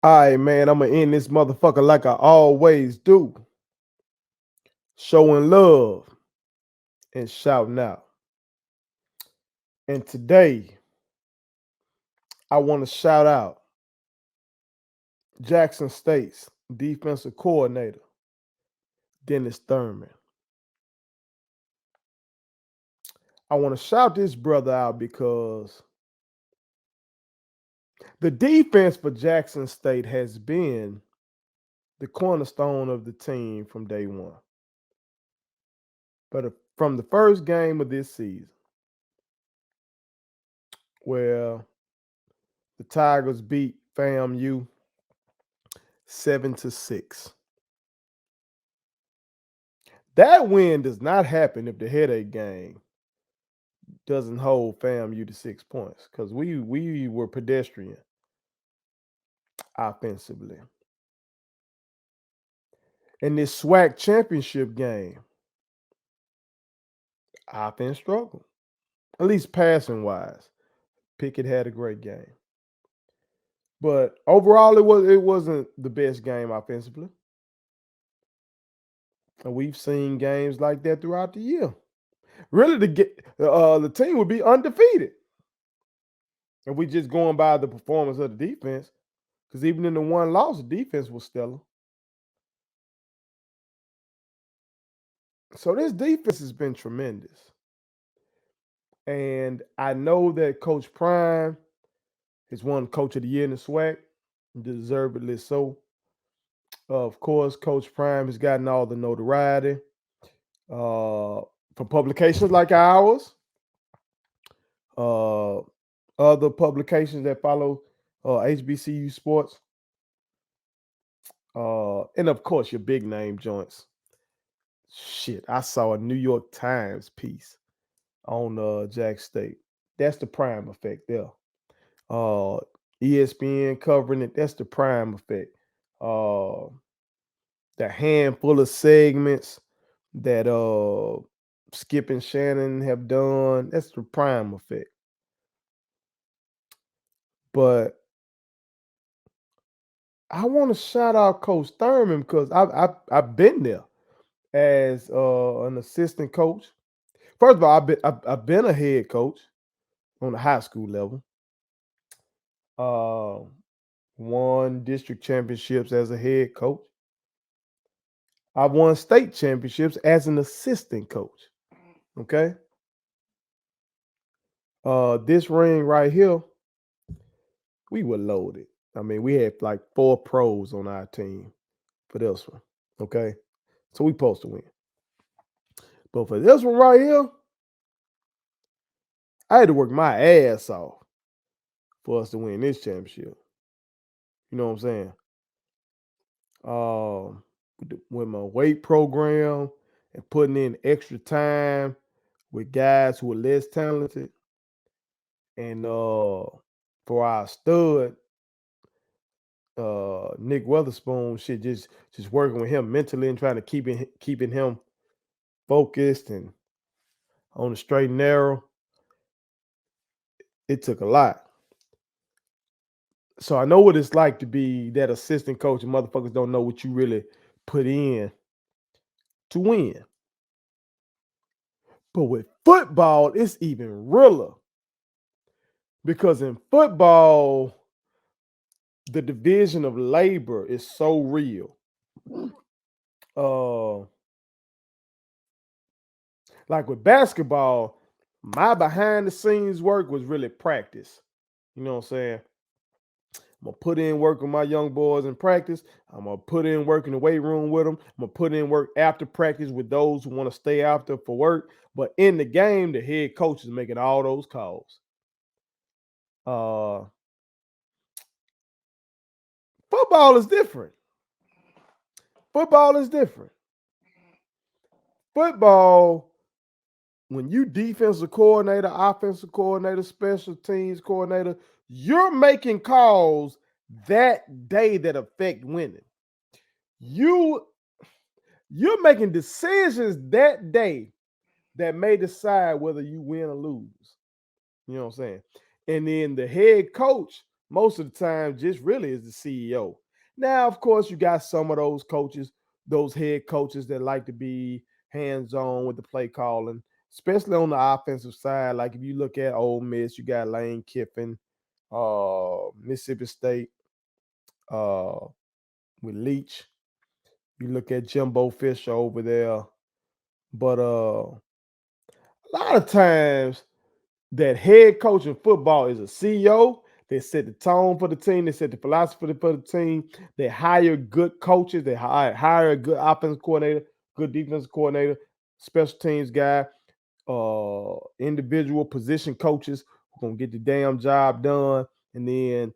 All right, man, I'm going to end this motherfucker like I always do. Showing love and shouting out. And today, I want to shout out Jackson State's defensive coordinator, Dennis Thurman. I want to shout this brother out because the defense for Jackson State has been the cornerstone of the team from day one. But from the first game of this season, where the Tigers beat FAMU 7-6. That win does not happen if the headache game doesn't hold FAMU to 6 points because we were pedestrian offensively. In this SWAC championship game, offense struggled, at least passing wise. Pickett had a great game, but overall it wasn't the best game offensively. And we've seen games like that throughout the year. Really, the team would be undefeated if we just going by the performance of the defense. Because even in the one loss, the defense was stellar. So this defense has been tremendous. And I know that Coach Prime has won Coach of the Year in the SWAC, deservedly so. Of course, Coach Prime has gotten all the notoriety from publications like ours, other publications that follow HBCU sports, and of course, your big name joints. Shit, I saw a New York Times piece on Jack State. That's the prime effect there. ESPN covering it. That's the prime effect. The handful of segments that Skip and Shannon have done. That's the prime effect. But I want to shout out Coach Thurman because I've been there as an assistant coach. First of all, I've been a head coach on the high school level. Won district championships as a head coach. I've won state championships as an assistant coach. Okay. This ring right here, we were loaded. I mean, we had like 4 pros on our team for this one. Okay. So we supposed to win. But for this one right here, I had to work my ass off for us to win this championship. You know what I'm saying? With my weight program and putting in extra time with guys who are less talented. And for our stud, Nick Weatherspoon, shit, just working with him mentally and trying to keeping him focused and on the straight and narrow. It took a lot. So I know what it's like to be that assistant coach, and motherfuckers don't know what you really put in to win. But with football, it's even realer. Because in football, the division of labor is so real. Like with basketball, my behind the scenes work was really practice. You know what I'm saying? I'm gonna put in work with my young boys in practice. I'm gonna put in work in the weight room with them. I'm gonna put in work after practice with those who want to stay after for work. But in the game, the head coach is making all those calls. Football is different. Football is different. Football, when you defensive coordinator, offensive coordinator, special teams coordinator, you're making calls that day that affect winning. You're making decisions that day that may decide whether you win or lose. You know what I'm saying? And then the head coach most of the time just really is the CEO. Now, of course, you got some of those coaches, those head coaches that like to be hands-on with the play calling, especially on the offensive side. Like if you look at Ole Miss, you got Lane Kiffin, Mississippi State, uh, with Leach. You look at Jimbo Fisher over there. But a lot of times that head coach in football is a CEO. They set the tone for the team. They set the philosophy for the team. They hire good coaches. They hire a good offensive coordinator, good defensive coordinator, special teams guy, individual position coaches who gonna get the damn job done. And then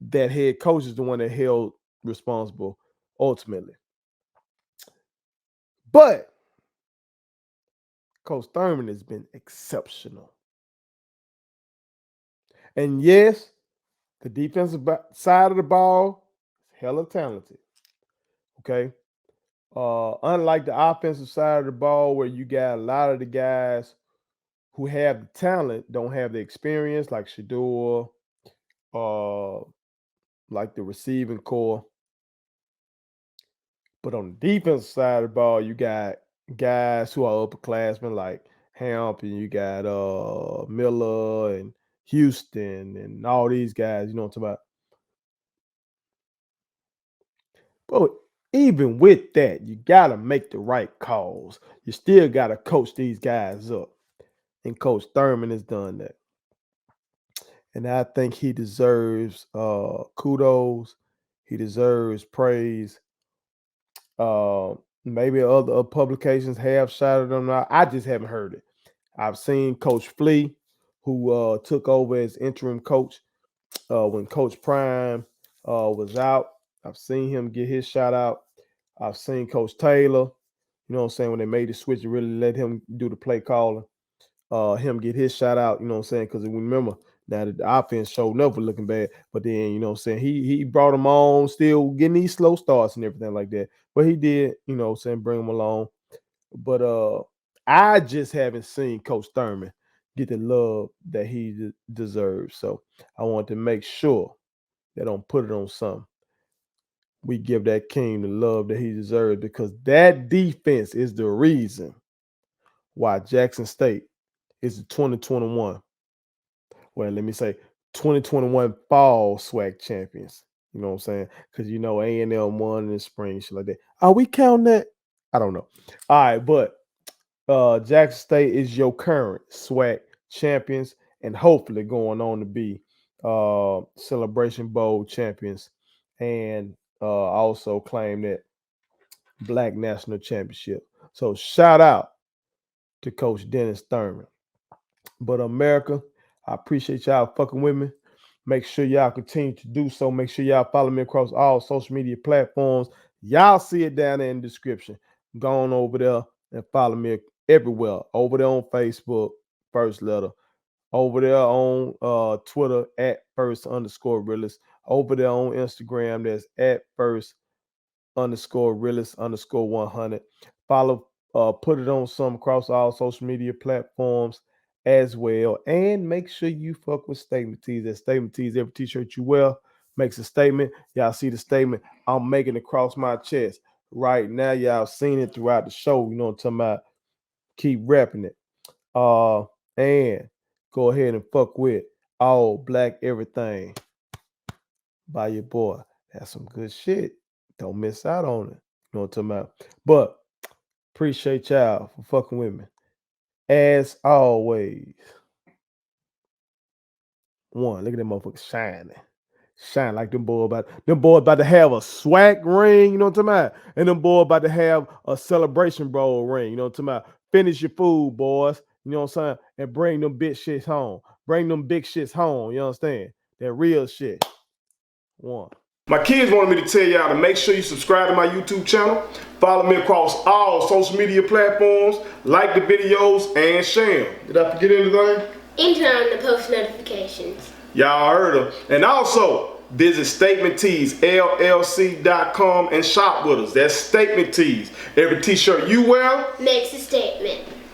that head coach is the one that held responsible ultimately. But Coach Thurman has been exceptional. And yes, the defensive side of the ball is hella talented. Okay. Unlike the offensive side of the ball, where you got a lot of the guys who have the talent, don't have the experience, like Shador, uh, like the receiving core. But on the defensive side of the ball, you got guys who are upperclassmen like Hamp, and you got Miller and Houston and all these guys, you know what I'm talking about. But even with that, you got to make the right calls. You still got to coach these guys up. And Coach Thurman has done that. And I think he deserves kudos. He deserves praise. Maybe other publications have shouted him out. I just haven't heard it. I've seen Coach Flea, who took over as interim coach when Coach Prime was out. I've seen him get his shout out. I've seen Coach Taylor, you know what I'm saying, when they made the switch and really let him do the play calling, him get his shout out, you know what I'm saying, because remember, now that the offense showed up looking bad, but then, you know what I'm saying, he brought him on, still getting these slow starts and everything like that. But he did, you know what I'm saying, bring him along. But I just haven't seen Coach Thurman get the love that he deserves. So I want to make sure that don't put it on something. We give that king the love that he deserves, because that defense is the reason why Jackson State is the 2021, well, let me say 2021 fall SWAC champions. You know what I'm saying? Because you know A&M won in the spring, shit like that. Are we counting that? I don't know. All right, but Jackson State is your current SWAC champions, and hopefully going on to be Celebration Bowl champions, and also claim that Black National Championship. So shout out to Coach Dennis Thurman. But America, I appreciate y'all fucking with me. Make sure y'all continue to do so. Make sure y'all follow me across all social media platforms. Y'all see it down there in the description. Go on over there and follow me everywhere. Over there on Facebook, First Letter. Over there on Twitter at first_realist. Over there on Instagram, that's at first_realist_100. Follow, put it on some across all social media platforms as well. And make sure you fuck with Statement Tees. That Statement Tees, every t-shirt you wear makes a statement. Y'all see the statement I'm making across my chest right now. Y'all seen it throughout the show. You know what I'm talking about? Keep rapping it. And go ahead and fuck with All Black Everything by your boy. That's some good shit. Don't miss out on it. You know what I'm talking about? But appreciate y'all for fucking with me. As always. One, look at them motherfuckers shining. Shine like them boys about to have a SWAC ring, you know what I'm talking about? And them boys about to have a Celebration Bowl ring, you know what I'm talking about? Finish your food, boys. You know what I'm saying? And bring them big shits home. Bring them big shits home. You understand? That real shit. One. My kids wanted me to tell y'all to make sure you subscribe to my YouTube channel, follow me across all social media platforms, like the videos, and share them. Did I forget anything? And turn on the post notifications. Y'all heard them. And also, visit StatementTeesLLC.com and shop with us. That's Statement Tees. Every t-shirt you wear makes a statement.